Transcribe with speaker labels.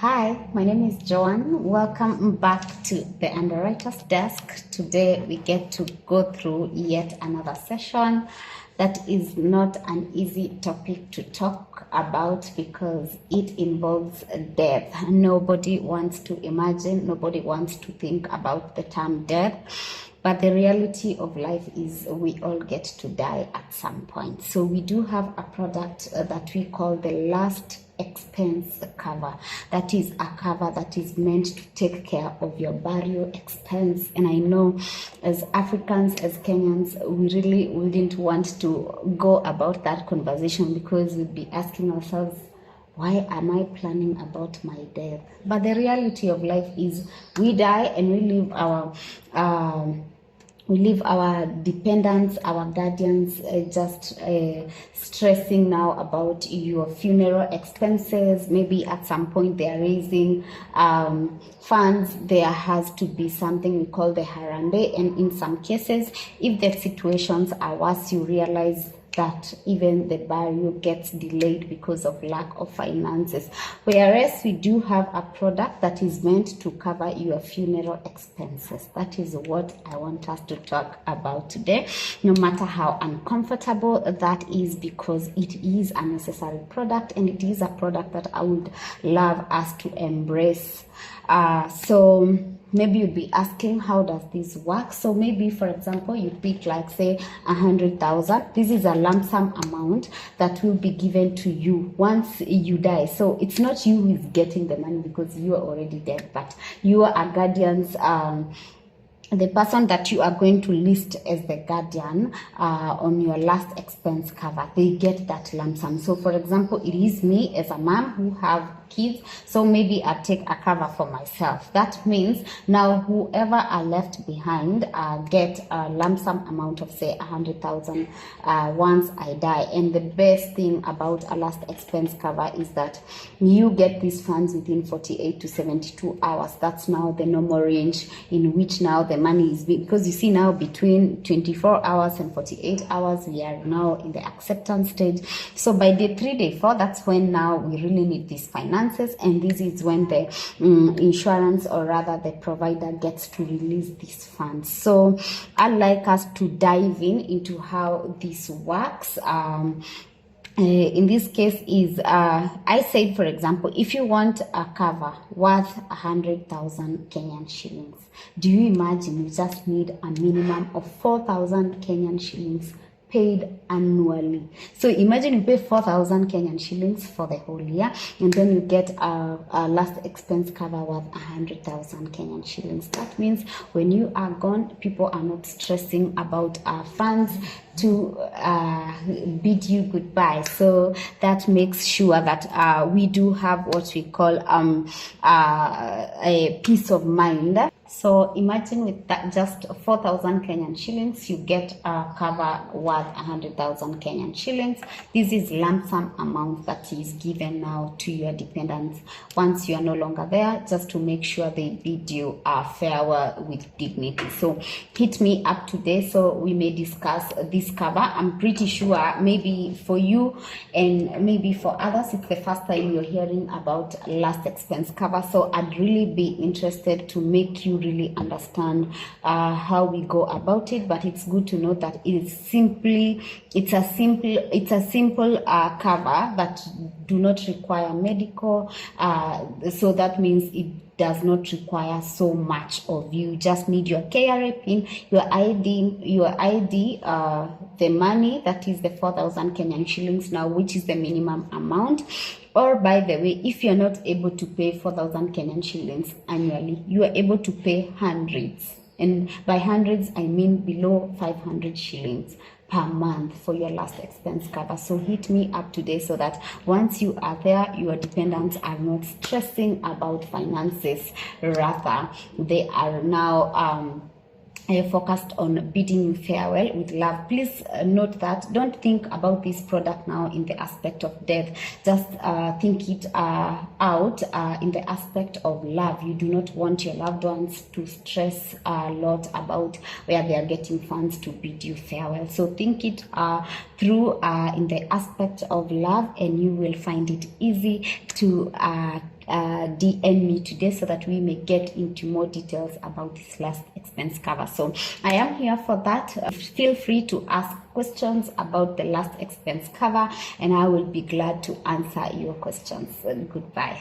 Speaker 1: Hi, my name is Joanne. Welcome back to the Underwriter's Desk. Today we get to go through yet another session that is not an easy topic to talk about because it involves death. Nobody wants to imagine, nobody wants to think about the term death. But the reality of life is we all get to die at some point. So we do have a product that we call the last expense cover. That is a cover that is meant to take care of your burial expense. And I know as Africans, as Kenyans, we really wouldn't want to go about that conversation because we'd be asking ourselves, why am I planning about my death? But the reality of life is we die and we leave our dependents, our guardians, just stressing now about your funeral expenses. Maybe at some point they are raising funds. There has to be something we call the harambe, and in some cases, if the situations are worse, you realize that even the burial gets delayed because of lack of finances. Whereas we do have a product that is meant to cover your funeral expenses. That is what I want us to talk about today, no matter how uncomfortable that is, because it is a necessary product and it is a product that I would love us to embrace. So maybe you'd be asking, how does this work? So maybe, for example, you pick like say 100,000. This is a lump sum amount that will be given to you once you die. So it's not you who is getting the money because you are already dead, but you are guardians. The person that you are going to list as the guardian on your last expense cover, they get that lump sum. So for example, it is me as a mom who have kids, so maybe I take a cover for myself. That means now whoever are left behind get a lump sum amount of say 100,000 once I die. And the best thing about a last expense cover is that you get these funds within 48 to 72 hours. That's now the normal range in which now the money is because you see now between 24 hours and 48 hours we are now in the acceptance stage. So by day 3, day 4, that's when now we really need these finances, and this is when the insurance, or rather the provider, gets to release these funds. So I'd like us to dive into how this works. In this case is I said, for example, if you want a cover worth 100,000 Kenyan shillings, do you imagine you just need a minimum of 4,000 Kenyan shillings paid annually? So imagine you pay 4,000 Kenyan shillings for the whole year, and then you get a last expense cover worth 100,000 Kenyan shillings. That means when you are gone, people are not stressing about funds to bid you goodbye. So that makes sure that we do have what we call a peace of mind. So imagine with that just 4,000 Kenyan shillings, you get a cover worth 100,000 Kenyan shillings. This is lump sum amount that is given now to your dependents once you are no longer there, just to make sure they bid you farewell with dignity. So hit me up today so we may discuss this cover. I'm pretty sure maybe for you and maybe for others, it's the first time you're hearing about last expense cover. So I'd really be interested to make you really understand how we go about it. But it's good to know that it's a simple cover that do not require medical. So that means it does not require so much of you. You just need your KRA pin, your ID, the money, that is the 4,000 Kenyan shillings now, which is the minimum amount. Or by the way, if you're not able to pay 4,000 Kenyan shillings annually, you are able to pay hundreds. And by hundreds, I mean below 500 shillings per month for your last expense cover. So hit me up today so that once you are there, your dependents are not stressing about finances. Rather, they are now focused on bidding you farewell with love. Please note that don't think about this product now in the aspect of death. Just think it out in the aspect of love. You do not want your loved ones to stress a lot about where they are getting funds to bid you farewell. So think it through in the aspect of love, and you will find it easy to DM me today so that we may get into more details about this last expense cover. So I am here for that. Feel free to ask questions about the last expense cover, and I will be glad to answer your questions. Goodbye.